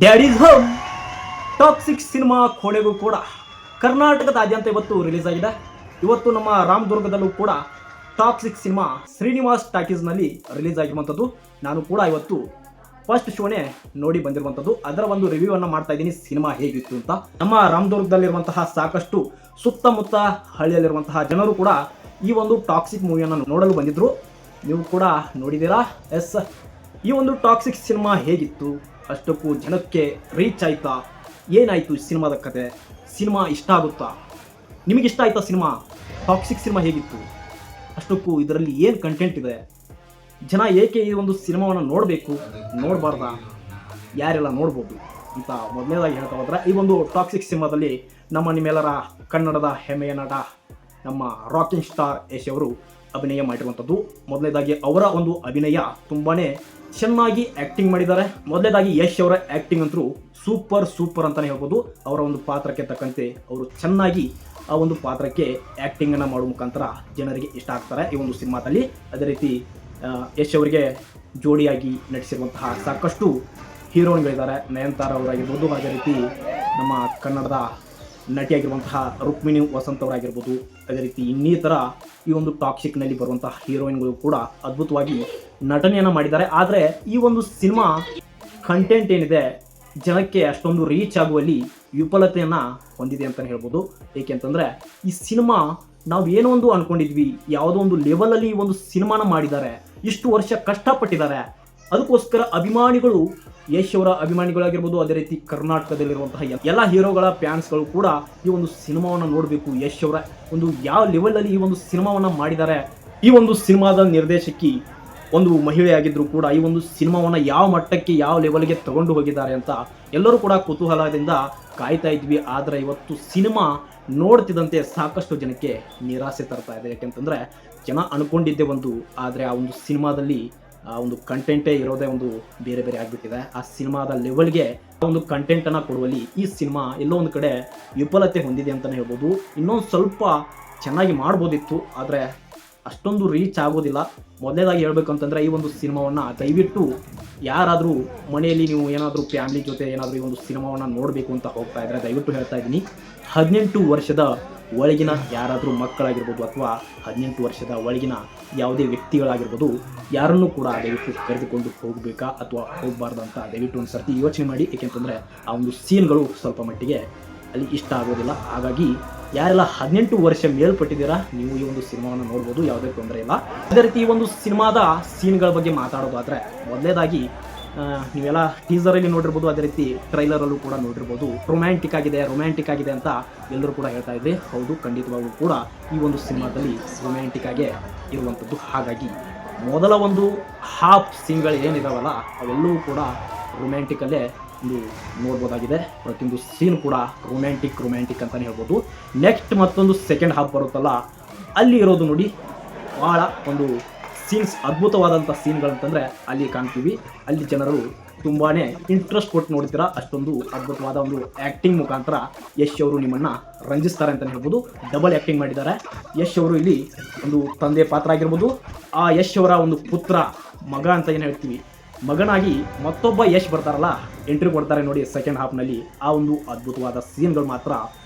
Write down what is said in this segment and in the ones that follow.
Daddies home toxic cinema ಕೊನೆಗೂ ಕೂಡ ಕರ್ನಾಟಕದಾದ್ಯಂತ ಇವತ್ತು ರಿಲೀಸ್ ಆಗಿದೆ. ಇವತ್ತು ನಮ್ಮ ರಾಮದುರ್ಗದಲ್ಲೂ ಕೂಡ ಟಾಕ್ಸಿಕ್ ಸಿನಿಮಾ ಶ್ರೀನಿವಾಸ್ ಟಾಕೀಸ್ನಲ್ಲಿ ರಿಲೀಸ್ ಆಗಿರುವಂಥದ್ದು. ನಾನು ಕೂಡ ಇವತ್ತು ಫಸ್ಟ್ ಶೋನೇ ನೋಡಿ ಬಂದಿರುವಂಥದ್ದು. ಅದರ ಒಂದು ರಿವ್ಯೂ ಅನ್ನು ಮಾಡ್ತಾ ಇದ್ದೀನಿ, ಸಿನಿಮಾ ಹೇಗಿತ್ತು ಅಂತ. ನಮ್ಮ ರಾಮದುರ್ಗದಲ್ಲಿರುವಂತಹ ಸಾಕಷ್ಟು ಸುತ್ತಮುತ್ತ ಹಳ್ಳಿಯಲ್ಲಿರುವಂತಹ ಜನರು ಕೂಡ ಈ ಒಂದು ಟಾಕ್ಸಿಕ್ ಮೂವಿಯನ್ನು ನೋಡಲು ಬಂದಿದ್ರು. ನೀವು ಕೂಡ ನೋಡಿದ್ದೀರಾ. ಎಸ್, ಈ ಒಂದು ಟಾಕ್ಸಿಕ್ ಸಿನಿಮಾ ಹೇಗಿತ್ತು, ಅಷ್ಟಕ್ಕೂ ಜನಕ್ಕೆ ರೀಚ್ ಆಯ್ತಾ, ಏನಾಯಿತು ಸಿನಿಮಾದ ಕತೆ, ಸಿನಿಮಾ ಇಷ್ಟ ಆಗುತ್ತಾ, ನಿಮಗಿಷ್ಟ ಆಯ್ತಾ ಸಿನಿಮಾ, ಟಾಕ್ಸಿಕ್ ಸಿನಿಮಾ ಹೇಗಿತ್ತು, ಅಷ್ಟಕ್ಕೂ ಇದರಲ್ಲಿ ಏನು ಕಂಟೆಂಟ್ ಇದೆ, ಜನ ಏಕೆ ಈ ಒಂದು ಸಿನಿಮಾವನ್ನು ನೋಡಬೇಕು, ನೋಡಬಾರ್ದಾ, ಯಾರೆಲ್ಲ ನೋಡ್ಬೋದು ಅಂತ ಮೊದಲನೇದಾಗಿ ಹೇಳ್ತಾ ಹೋದ್ರೆ, ಈ ಒಂದು ಟಾಕ್ಸಿಕ್ ಸಿನಿಮಾದಲ್ಲಿ ನಿಮ್ಮೆಲ್ಲರ ಕನ್ನಡದ ಹೆಮ್ಮೆಯ ನಟ ನಮ್ಮ ರಾಕಿಂಗ್ ಸ್ಟಾರ್ ಯಶ್ ಅವರು ಅಭಿನಯ ಮಾಡಿರುವಂಥದ್ದು. ಮೊದಲನೇದಾಗಿ ಅವರ ಒಂದು ಅಭಿನಯ ತುಂಬಾನೇ ಚೆನ್ನಾಗಿ ಆ್ಯಕ್ಟಿಂಗ್ ಮಾಡಿದ್ದಾರೆ. ಮೊದಲನೇದಾಗಿ ಯಶ್ ಅವರ ಆ್ಯಕ್ಟಿಂಗ್ ಅಂತೂ ಸೂಪರ್ ಅಂತಲೇ ಹೇಳ್ಬೋದು. ಅವರ ಒಂದು ಪಾತ್ರಕ್ಕೆ ತಕ್ಕಂತೆ ಅವರು ಚೆನ್ನಾಗಿ ಆ ಒಂದು ಪಾತ್ರಕ್ಕೆ ಆ್ಯಕ್ಟಿಂಗನ್ನು ಮಾಡುವ ಮುಖಾಂತರ ಜನರಿಗೆ ಇಷ್ಟ ಆಗ್ತಾರೆ ಈ ಒಂದು ಸಿನಿಮಾದಲ್ಲಿ. ಅದೇ ರೀತಿ ಯಶ್ ಅವರಿಗೆ ಜೋಡಿಯಾಗಿ ನಟಿಸಿರುವಂತಹ ಸಾಕಷ್ಟು ಹೀರೋಯಿನ್ಗಳಿದ್ದಾರೆ. ನಯನತಾರ ಅವರಾಗಿರ್ಬೋದು, ಅದೇ ರೀತಿ ನಮ್ಮ ಕನ್ನಡದ ನಟಿಯಾಗಿರುವಂತಹ ರುಕ್ಮಿಣಿ ವಸಂತ್ ಅವರಾಗಿರ್ಬೋದು, ಅದೇ ರೀತಿ ಇನ್ನಿತರ ಈ ಒಂದು ಟಾಕ್ಸಿಕ್ನಲ್ಲಿ ಬರುವಂತಹ ಹೀರೋಯಿನ್ಗಳು ಕೂಡ ಅದ್ಭುತವಾಗಿ ನಟನೆಯನ್ನು ಮಾಡಿದ್ದಾರೆ. ಆದರೆ ಈ ಒಂದು ಸಿನಿಮಾ ಕಂಟೆಂಟ್ ಏನಿದೆ ಜನಕ್ಕೆ ಅಷ್ಟೊಂದು ರೀಚ್ ಆಗುವಲ್ಲಿ ವಿಫಲತೆಯನ್ನು ಹೊಂದಿದೆ ಅಂತಲೇ ಹೇಳ್ಬೋದು. ಏಕೆಂತಂದರೆ ಈ ಸಿನಿಮಾ ನಾವು ಏನೋ ಒಂದು ಅಂದ್ಕೊಂಡಿದ್ವಿ, ಯಾವುದೋ ಒಂದು ಲೆವೆಲಲ್ಲಿ ಈ ಒಂದು ಸಿನಿಮಾನ ಮಾಡಿದ್ದಾರೆ, ಇಷ್ಟು ವರ್ಷ ಕಷ್ಟಪಟ್ಟಿದ್ದಾರೆ, ಅದಕ್ಕೋಸ್ಕರ ಅಭಿಮಾನಿಗಳು, ಯಶ್ ಅವರ ಅಭಿಮಾನಿಗಳಾಗಿರ್ಬೋದು, ಅದೇ ರೀತಿ ಕರ್ನಾಟಕದಲ್ಲಿರುವಂತಹ ಎಲ್ಲ ಹೀರೋಗಳ ಫ್ಯಾನ್ಸ್ಗಳು ಕೂಡ ಈ ಒಂದು ಸಿನಿಮಾವನ್ನು ನೋಡಬೇಕು, ಯಶ್ ಅವರ ಒಂದು ಯಾವ ಲೆವೆಲಲ್ಲಿ ಈ ಒಂದು ಸಿನಿಮಾವನ್ನು ಮಾಡಿದ್ದಾರೆ, ಈ ಒಂದು ಸಿನಿಮಾದ ನಿರ್ದೇಶಕಿ ಒಂದು ಮಹಿಳೆಯಾಗಿದ್ದರೂ ಕೂಡ ಈ ಒಂದು ಸಿನಿಮಾವನ್ನು ಯಾವ ಮಟ್ಟಕ್ಕೆ ಯಾವ ಲೆವೆಲ್ಗೆ ತಗೊಂಡು ಹೋಗಿದ್ದಾರೆ ಅಂತ ಎಲ್ಲರೂ ಕೂಡ ಕುತೂಹಲದಿಂದ ಕಾಯ್ತಾ ಇದ್ವಿ. ಆದರೆ ಇವತ್ತು ಸಿನಿಮಾ ನೋಡ್ತಿದ್ದಂತೆ ಸಾಕಷ್ಟು ಜನಕ್ಕೆ ನಿರಾಸೆ ತರ್ತಾ ಇದೆ. ಯಾಕೆಂತಂದರೆ ಜನ ಅನ್ಕೊಂಡಿದ್ದೆ ಒಂದು, ಆದರೆ ಆ ಒಂದು ಸಿನಿಮಾದಲ್ಲಿ ಆ ಒಂದು ಕಂಟೆಂಟೇ ಇರೋದೇ ಒಂದು ಬೇರೆ ಬೇರೆ ಆಗಿಬಿಟ್ಟಿದೆ. ಆ ಸಿನಿಮಾದ ಲೆವೆಲ್ಗೆ ಒಂದು ಕಂಟೆಂಟನ್ನು ಕೊಡುವಲ್ಲಿ ಈ ಸಿನಿಮಾ ಎಲ್ಲೋ ಒಂದು ಕಡೆ ವಿಫಲತೆ ಹೊಂದಿದೆ ಅಂತಲೇ ಹೇಳ್ಬೋದು. ಇನ್ನೊಂದು ಸ್ವಲ್ಪ ಚೆನ್ನಾಗಿ ಮಾಡ್ಬೋದಿತ್ತು, ಆದರೆ ಅಷ್ಟೊಂದು ರೀಚ್ ಆಗೋದಿಲ್ಲ. ಮೊದಲನೇದಾಗಿ ಹೇಳ್ಬೇಕಂತಂದರೆ ಈ ಒಂದು ಸಿನಿಮಾವನ್ನು ದಯವಿಟ್ಟು ಯಾರಾದರೂ ಮನೆಯಲ್ಲಿ ನೀವು ಏನಾದರೂ ಫ್ಯಾಮಿಲಿ ಜೊತೆ ಏನಾದರೂ ಈ ಒಂದು ಸಿನಿಮಾವನ್ನು ನೋಡಬೇಕು ಅಂತ ಹೋಗ್ತಾ ಇದ್ದರೆ ದಯವಿಟ್ಟು ಹೇಳ್ತಾ ಇದ್ದೀನಿ, 18 ವರ್ಷದ ಒಳಗಿನ ಯಾರಾದರೂ ಮಕ್ಕಳಾಗಿರ್ಬೋದು ಅಥವಾ 18 ವರ್ಷದ ಒಳಗಿನ ಯಾವುದೇ ವ್ಯಕ್ತಿಗಳಾಗಿರ್ಬೋದು, ಯಾರನ್ನೂ ಕೂಡ ದಯವಿಟ್ಟು ಕರೆದುಕೊಂಡು ಹೋಗಬೇಕಾ ಅಥವಾ ಹೋಗಬಾರ್ದು ಅಂತ ದಯವಿಟ್ಟು ಒಂದು ಸರ್ತಿ ಯೋಚನೆ ಮಾಡಿ. ಏಕೆಂತಂದರೆ ಆ ಒಂದು ಸೀನ್ಗಳು ಸ್ವಲ್ಪ ಮಟ್ಟಿಗೆ ಅಲ್ಲಿ ಇಷ್ಟ ಆಗೋದಿಲ್ಲ. ಹಾಗಾಗಿ ಯಾರೆಲ್ಲ 18 ವರ್ಷ ಮೇಲ್ಪಟ್ಟಿದ್ದೀರಾ ನೀವು ಈ ಒಂದು ಸಿನಿಮಾವನ್ನು ನೋಡ್ಬೋದು, ಯಾವುದೇ ತೊಂದರೆ ಇಲ್ಲ. ಅದೇ ರೀತಿ ಈ ಒಂದು ಸಿನಿಮಾದ ಸೀನ್ಗಳ ಬಗ್ಗೆ ಮಾತಾಡೋದಾದರೆ, ಮೊದಲನೇದಾಗಿ ನೀವೆಲ್ಲ ಟೀಸರಲ್ಲಿ ನೋಡಿರ್ಬೋದು, ಅದೇ ರೀತಿ ಟ್ರೈಲರಲ್ಲೂ ಕೂಡ ನೋಡಿರ್ಬೋದು, ರೊಮ್ಯಾಂಟಿಕ್ ಆಗಿದೆ ಅಂತ ಎಲ್ಲರೂ ಕೂಡ ಹೇಳ್ತಾ ಇದ್ದೆ. ಹೌದು, ಖಂಡಿತವಾಗೂ ಕೂಡ ಈ ಒಂದು ಸಿನಿಮಾದಲ್ಲಿ ರೊಮ್ಯಾಂಟಿಕ್ ಆಗೇ ಇರುವಂಥದ್ದು. ಹಾಗಾಗಿ ಮೊದಲ ಒಂದು ಹಾಫ್ ಸೀನ್ಗಳು ಏನಿದಾವಲ್ಲ ಅವೆಲ್ಲವೂ ಕೂಡ ರೊಮ್ಯಾಂಟಿಕಲ್ಲೇ ಒಂದು ನೋಡ್ಬೋದಾಗಿದೆ. ಪ್ರತಿಯೊಂದು ಸೀನ್ ಕೂಡ ರೊಮ್ಯಾಂಟಿಕ್ ಅಂತಲೇ ಹೇಳ್ಬೋದು. ನೆಕ್ಸ್ಟ್ ಮತ್ತೊಂದು ಸೆಕೆಂಡ್ ಹಾಫ್ ಬರುತ್ತಲ್ಲ, ಅಲ್ಲಿ ಇರೋದು ನೋಡಿ ಭಾಳ ಒಂದು ಸೀನ್ಸ್, ಅದ್ಭುತವಾದಂಥ ಸೀನ್ಗಳಂತಂದರೆ ಅಲ್ಲಿ ಕಾಣ್ತೀವಿ. ಅಲ್ಲಿ ಜನರು ತುಂಬಾ ಇಂಟ್ರೆಸ್ಟ್ ಕೊಟ್ಟು ನೋಡ್ತೀರಾ. ಅಷ್ಟೊಂದು ಅದ್ಭುತವಾದ ಒಂದು ಆ್ಯಕ್ಟಿಂಗ್ ಮುಖಾಂತರ ಯಶ್ ಅವರು ನಿಮ್ಮನ್ನು ರಂಜಿಸ್ತಾರೆ ಅಂತಲೇ ಹೇಳ್ಬೋದು. ಡಬಲ್ ಆ್ಯಕ್ಟಿಂಗ್ ಮಾಡಿದ್ದಾರೆ ಯಶ್ ಅವರು. ಇಲ್ಲಿ ಒಂದು ತಂದೆ ಪಾತ್ರ ಆಗಿರ್ಬೋದು, ಆ ಯಶ್ ಅವರ ಒಂದು ಪುತ್ರ, ಮಗ ಅಂತ ಏನು ಹೇಳ್ತೀವಿ, ಮಗನಾಗಿ ಮತ್ತೊಬ್ಬ ಯಶ್ ಬರ್ತಾರಲ್ಲ, ಎಂಟ್ರಿ ಕೊಡ್ತಾರೆ ನೋಡಿ ಸೆಕೆಂಡ್ ಹಾಫ್ನಲ್ಲಿ. ಆ ಒಂದು ಅದ್ಭುತವಾದ ಸೀನ್ಗಳು ಮಾತ್ರ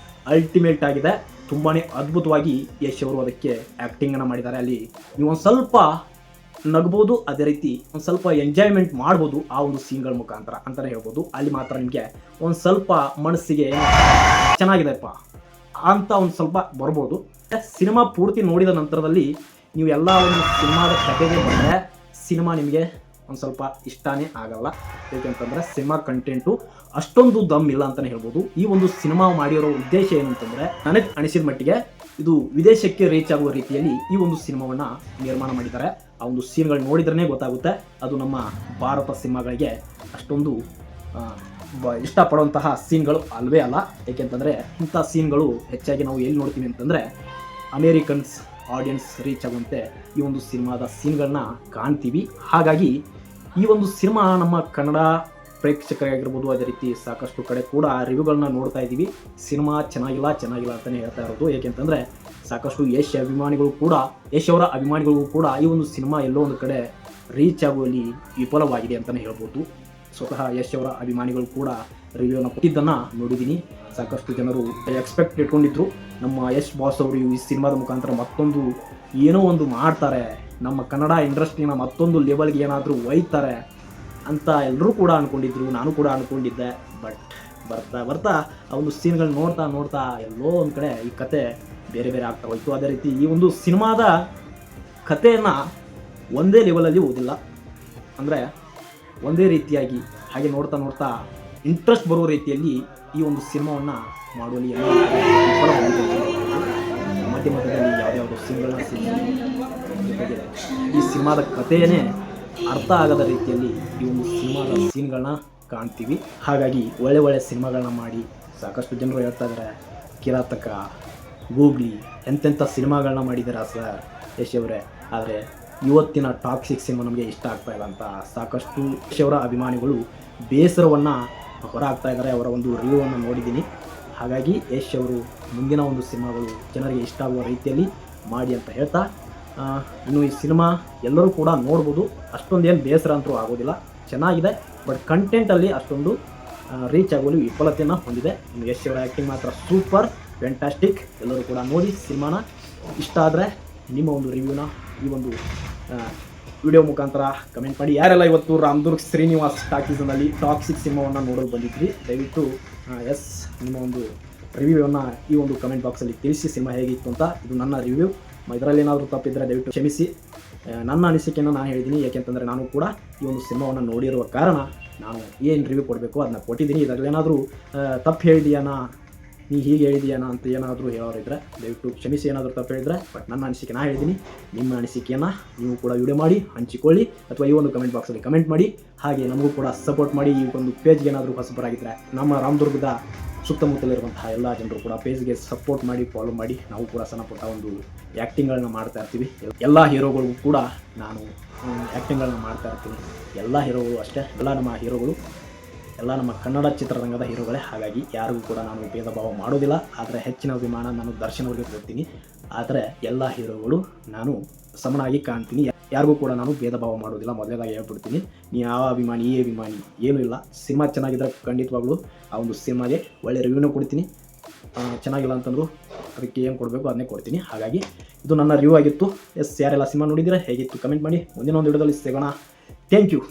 ಅಲ್ಟಿಮೇಟ್ ಆಗಿದೆ. ತುಂಬಾ ಅದ್ಭುತವಾಗಿ ಯಶ್ ಅವರು ಅದಕ್ಕೆ ಆ್ಯಕ್ಟಿಂಗನ್ನು ಮಾಡಿದ್ದಾರೆ. ಅಲ್ಲಿ ನೀವು ಒಂದು ಸ್ವಲ್ಪ ನಗ್ಬೋದು, ಅದೇ ರೀತಿ ಒಂದು ಸ್ವಲ್ಪ ಎಂಜಾಯ್ಮೆಂಟ್ ಮಾಡ್ಬೋದು ಆ ಒಂದು ಸೀನ್ಗಳ ಮುಖಾಂತರ ಅಂತಲೇ ಹೇಳ್ಬೋದು. ಅಲ್ಲಿ ಮಾತ್ರ ನಿಮಗೆ ಒಂದು ಸ್ವಲ್ಪ ಮನಸ್ಸಿಗೆ ಚೆನ್ನಾಗಿದೆಪ್ಪ ಅಂತ ಒಂದು ಸ್ವಲ್ಪ ಬರ್ಬೋದು. ಸಿನಿಮಾ ಪೂರ್ತಿ ನೋಡಿದ ನಂತರದಲ್ಲಿ ನೀವು ಎಲ್ಲ ಒಂದು ಸಿನಿಮಾದ ಕಥೆಗೆ ಬಂದರೆ ಸಿನಿಮಾ ನಿಮಗೆ ಒಂದು ಸ್ವಲ್ಪ ಇಷ್ಟನೇ ಆಗಲ್ಲ. ಏಕೆಂತಂದರೆ ಸಿನಿಮಾ ಕಂಟೆಂಟು ಅಷ್ಟೊಂದು ದಮ್ ಇಲ್ಲ ಅಂತಲೇ ಹೇಳ್ಬೋದು. ಈ ಒಂದು ಸಿನಿಮಾ ಮಾಡಿರೋ ಉದ್ದೇಶ ಏನಂತಂದರೆ, ನನಗೆ ಅನಿಸಿದ ಮಟ್ಟಿಗೆ ಇದು ವಿದೇಶಕ್ಕೆ ರೀಚ್ ಆಗುವ ರೀತಿಯಲ್ಲಿ ಈ ಒಂದು ಸಿನಿಮಾವನ್ನು ನಿರ್ಮಾಣ ಮಾಡಿದ್ದಾರೆ. ಆ ಒಂದು ಸೀನ್ಗಳು ನೋಡಿದ್ರೇ ಗೊತ್ತಾಗುತ್ತೆ ಅದು ನಮ್ಮ ಭಾರತ ಸಿನಿಮಾಗಳಿಗೆ ಅಷ್ಟೊಂದು ಇಷ್ಟಪಡುವಂತಹ ಸೀನ್ಗಳು ಅಲ್ವೇ ಅಲ್ಲ. ಏಕೆಂತಂದರೆ ಇಂಥ ಸೀನ್ಗಳು ಹೆಚ್ಚಾಗಿ ನಾವು ಎಲ್ಲಿ ನೋಡ್ತೀವಿ ಅಂತಂದರೆ, ಅಮೇರಿಕನ್ಸ್ ಆಡಿಯನ್ಸ್ ರೀಚ್ ಆಗುವಂತೆ ಈ ಒಂದು ಸಿನಿಮಾದ ಸೀನ್ಗಳನ್ನ ಕಾಣ್ತೀವಿ. ಹಾಗಾಗಿ ಈ ಒಂದು ಸಿನಿಮಾ ನಮ್ಮ ಕನ್ನಡ ಪ್ರೇಕ್ಷಕರಾಗಿರ್ಬೋದು, ಅದೇ ರೀತಿ ಸಾಕಷ್ಟು ಕಡೆ ಕೂಡ ರಿವ್ಯೂಗಳನ್ನ ನೋಡ್ತಾ ಇದ್ದೀವಿ. ಸಿನಿಮಾ ಚೆನ್ನಾಗಿಲ್ಲ ಅಂತಲೇ ಹೇಳ್ತಾ ಇರೋದು. ಏಕೆಂತಂದರೆ ಸಾಕಷ್ಟು ಯಶ್ ಅವರ ಅಭಿಮಾನಿಗಳಿಗೂ ಕೂಡ ಈ ಒಂದು ಸಿನಿಮಾ ಎಲ್ಲೋ ಒಂದು ಕಡೆ ರೀಚ್ ಆಗುವಲ್ಲಿ ವಿಫಲವಾಗಿದೆ ಅಂತಲೇ ಹೇಳ್ಬೋದು. ಸ್ವತಃ ಯಶ್ ಅವರ ಅಭಿಮಾನಿಗಳು ಕೂಡ ರಿವ್ಯೂನ ಕೊಟ್ಟಿದ್ದನ್ನು ನೋಡಿದ್ದೀನಿ. ಸಾಕಷ್ಟು ಜನರು ಎಕ್ಸ್ಪೆಕ್ಟ್ ಇಟ್ಕೊಂಡಿದ್ರು, ನಮ್ಮ ಯಶ್ ಬಾಸ್ ಅವರು ಈ ಸಿನಿಮಾದ ಮುಖಾಂತರ ಮತ್ತೊಂದು ಏನೋ ಒಂದು ಮಾಡ್ತಾರೆ, ನಮ್ಮ ಕನ್ನಡ ಇಂಡಸ್ಟ್ರಿನ ಮತ್ತೊಂದು ಲೆವೆಲ್ಗೆ ಏನಾದರೂ ಒಯ್ತಾರೆ ಅಂತ ಎಲ್ಲರೂ ಕೂಡ ಅಂದ್ಕೊಂಡಿದ್ರು, ನಾನು ಕೂಡ ಅಂದ್ಕೊಂಡಿದ್ದೆ. ಬಟ್ ಬರ್ತಾ ಬರ್ತಾ ಆ ಒಂದು ಸೀನ್ಗಳು ನೋಡ್ತಾ ನೋಡ್ತಾ ಎಲ್ಲೋ ಒಂದು ಕಡೆ ಈ ಕತೆ ಬೇರೆ ಬೇರೆ ಆಗ್ತಾ ಹೋಯಿತು. ಅದೇ ರೀತಿ ಈ ಒಂದು ಸಿನಿಮಾದ ಕಥೆಯನ್ನು ಒಂದೇ ಲೆವೆಲಲ್ಲಿ ಓದಿಲ್ಲ, ಅಂದರೆ ಒಂದೇ ರೀತಿಯಾಗಿ ಹಾಗೆ ನೋಡ್ತಾ ನೋಡ್ತಾ ಇಂಟ್ರೆಸ್ಟ್ ಬರೋ ರೀತಿಯಲ್ಲಿ ಈ ಒಂದು ಸಿನಿಮಾವನ್ನು ಮಾಡುವಲ್ಲಿ ಎಲ್ಲ ಮಧ್ಯ ಮಧ್ಯದಲ್ಲಿ ಯಾವುದ್ಯಾವುದೋ ಸೀನ್ಗಳನ್ನ ಜೊತೆಗೆ ಈ ಸಿನಿಮಾದ ಕಥೆಯೇ ಅರ್ಥ ಆಗದ ರೀತಿಯಲ್ಲಿ ಈ ಒಂದು ಸಿನಿಮಾದ ಸೀನ್ಗಳನ್ನ ಕಾಣ್ತೀವಿ. ಹಾಗಾಗಿ ಒಳ್ಳೆ ಒಳ್ಳೆ ಸಿನಿಮಾಗಳನ್ನ ಮಾಡಿ ಸಾಕಷ್ಟು ಜನರು ಹೇಳ್ತಾ ಇದ್ದಾರೆ, ಕಿರಾತಕ, ಗೂಗ್ಲಿ ಎಂತೆಂಥ ಸಿನಿಮಾಗಳನ್ನ ಮಾಡಿದ್ದಾರೆ ಸರ್ ಯಶ್ ಅವರೇ, ಆದರೆ ಇವತ್ತಿನ ಟಾಕ್ಸಿಕ್ ಸಿನಿಮಾ ನಮಗೆ ಇಷ್ಟ ಆಗ್ತಾ ಇಲ್ಲ ಅಂತ ಸಾಕಷ್ಟು ಯಶ್ ಅವರ ಅಭಿಮಾನಿಗಳು ಬೇಸರವನ್ನು ಹೊರಹಾಕ್ತಾ ಇದ್ದಾರೆ. ಅವರ ಒಂದು ರಿವ್ಯೂವನ್ನು ನೋಡಿದ್ದೀನಿ. ಹಾಗಾಗಿ ಯಶ್ ಅವರು ಮುಂದಿನ ಒಂದು ಸಿನಿಮಾಗಳು ಜನರಿಗೆ ಇಷ್ಟ ಆಗುವ ರೀತಿಯಲ್ಲಿ ಮಾಡಿ ಅಂತ ಹೇಳ್ತಾ, ಇನ್ನು ಈ ಸಿನಿಮಾ ಎಲ್ಲರೂ ಕೂಡ ನೋಡ್ಬೋದು, ಅಷ್ಟೊಂದೇನು ಬೇಸರ ಅಂತೂ ಆಗೋದಿಲ್ಲ, ಚೆನ್ನಾಗಿದೆ. ಬಟ್ ಕಂಟೆಂಟಲ್ಲಿ ಅಷ್ಟೊಂದು ರೀಚ್ ಆಗುವಲ್ಲಿ ವಿಫಲತೆಯನ್ನು ಹೊಂದಿದೆ. ಇನ್ನು ಯಶ್ ಅವರ ಆ್ಯಕ್ಟಿಂಗ್ ಮಾತ್ರ ಸೂಪರ್ ಫ್ಯಾಂಟಾಸ್ಟಿಕ್. ಎಲ್ಲರೂ ಕೂಡ ನೋಡಿ ಸಿನಿಮಾನ. ಇಷ್ಟ ಆದರೆ ನಿಮ್ಮ ಒಂದು ರಿವ್ಯೂನ ಈ ಒಂದು ವಿಡಿಯೋ ಮುಖಾಂತರ ಕಮೆಂಟ್ ಮಾಡಿ. ಯಾರೆಲ್ಲ ಇವತ್ತು ರಾಮದುರ್ಗ್ ಶ್ರೀನಿವಾಸ್ ಟಾಕೀಸ್ನಲ್ಲಿ ಟಾಕ್ಸಿಕ್ ಸಿನಿಮಾವನ್ನು ನೋಡೋದು ಬಂದಿದ್ರಿ, ದಯವಿಟ್ಟು ಎಸ್ ನಿಮ್ಮ ಒಂದು ರಿವ್ಯೂವನ್ನು ಈ ಒಂದು ಕಮೆಂಟ್ ಬಾಕ್ಸಲ್ಲಿ ತಿಳಿಸಿ, ಸಿನಿಮಾ ಹೇಗಿತ್ತು ಅಂತ. ಇದು ನನ್ನ ರಿವ್ಯೂ, ಇದರಲ್ಲಿ ಏನಾದರೂ ತಪ್ಪಿದ್ದರೆ ದಯವಿಟ್ಟು ಕ್ಷಮಿಸಿ. ನನ್ನ ಅನಿಸಿಕೆಯನ್ನು ನಾನು ಹೇಳಿದ್ದೀನಿ, ಏಕೆಂತಂದರೆ ನಾನು ಕೂಡ ಈ ಒಂದು ಸಿನಿಮಾವನ್ನು ನೋಡಿರುವ ಕಾರಣ ನಾನು ಏನು ರಿವ್ಯೂ ಕೊಡಬೇಕು ಅದನ್ನ ಕೊಟ್ಟಿದ್ದೀನಿ. ಇದರಲ್ಲಿ ಏನಾದರೂ ತಪ್ಪು ಹೇಳಿದೆಯಾನ, ನೀ ಹೀಗೆ ಹೇಳಿದೆಯಾನ ಅಂತ ಏನಾದರೂ ಹೇಳೋರಿದ್ರೆ ದಯವಿಟ್ಟು ಕ್ಷಮಿಸಿ, ಏನಾದರೂ ತಪ್ಪು ಹೇಳಿದರೆ. ಬಟ್ ನನ್ನ ಅನಿಸಿಕೆ ನಾನು ಹೇಳಿದ್ದೀನಿ, ನಿಮ್ಮ ಅನಿಸಿಕೆಯನ್ನು ನೀವು ಕೂಡ ವಿಡಿಯೋ ಮಾಡಿ ಹಂಚಿಕೊಳ್ಳಿ, ಅಥವಾ ಈ ಒಂದು ಕಮೆಂಟ್ ಬಾಕ್ಸಲ್ಲಿ ಕಮೆಂಟ್ ಮಾಡಿ. ಹಾಗೆ ನಮಗೂ ಕೂಡ ಸಪೋರ್ಟ್ ಮಾಡಿ. ಈ ಒಂದು ಪೇಜ್ಗೆ ಏನಾದರೂ ಹೊಸಬರಾಗಿದ್ದರೆ ನಮ್ಮ ರಾಮದುರ್ಗದ ಸುತ್ತಮುತ್ತಲಿರುವಂತಹ ಎಲ್ಲ ಜನರು ಕೂಡ ಪೇಜ್ಗೆ ಸಪೋರ್ಟ್ ಮಾಡಿ, ಫಾಲೋ ಮಾಡಿ. ನಾವು ಕೂಡ ಸಣ್ಣ ಪುಟ್ಟ ಒಂದು ಆ್ಯಕ್ಟಿಂಗ್ಗಳನ್ನ ಮಾಡ್ತಾ ಇರ್ತೀವಿ. ಎಲ್ಲ ಹೀರೋಗಳಿಗೂ ಕೂಡ ನಾನು ಆ್ಯಕ್ಟಿಂಗ್ಗಳನ್ನ ಮಾಡ್ತಾ ಇರ್ತೀನಿ. ಎಲ್ಲ ಹೀರೋಗಳು ಅಷ್ಟೇ, ಎಲ್ಲ ನಮ್ಮ ಹೀರೋಗಳು ಎಲ್ಲ ನಮ್ಮ ಕನ್ನಡ ಚಿತ್ರರಂಗದ ಹೀರೋಗಳೇ. ಹಾಗಾಗಿ ಯಾರಿಗೂ ಕೂಡ ನಾನು ಭೇದ ಭಾವ ಮಾಡೋದಿಲ್ಲ. ಆದರೆ ಹೆಚ್ಚಿನ ಅಭಿಮಾನ ನಾನು ದರ್ಶನ್ ಅವರಿಗೆ ಕೊಡ್ತೀನಿ. ಆದರೆ ಎಲ್ಲ ಹೀರೋಗಳು ನಾನು ಸಮನಾಗಿ ಕಾಣ್ತೀನಿ, ಯಾರಿಗೂ ಕೂಡ ನಾನು ಭೇದ ಭಾವ ಮಾಡೋದಿಲ್ಲ. ಮೊದಲೇದಾಗಿ ಹೇಳ್ಬಿಡ್ತೀನಿ, ನೀ ಯಾವ ಅಭಿಮಾನಿ ಈ ಅಭಿಮಾನಿ ಏನೂ ಇಲ್ಲ. ಸಿನಿಮಾ ಚೆನ್ನಾಗಿದ್ದರೆ ಖಂಡಿತವಾಗ್ಲೂ ಆ ಒಂದು ಸಿನಿಮಾಗೆ ಒಳ್ಳೆ ರಿವ್ಯೂನೂ ಕೊಡ್ತೀನಿ. ಚೆನ್ನಾಗಿಲ್ಲ ಅಂತಂದ್ರು ಅದಕ್ಕೆ ಏನು ಕೊಡಬೇಕು ಅದನ್ನೇ ಕೊಡ್ತೀನಿ. ಹಾಗಾಗಿ ಇದು ನನ್ನ ರಿವ್ಯೂ ಆಗಿತ್ತು. ಎಸ್, ಯಾರೆಲ್ಲ ಸಿನಿಮಾ ನೋಡಿದ್ದೀರಾ, ಹೇಗಿತ್ತು ಕಮೆಂಟ್ ಮಾಡಿ. ಮುಂದಿನ ಒಂದು ವಿಡಿಯೋದಲ್ಲಿ ಸಿಗೋಣ. Thank you.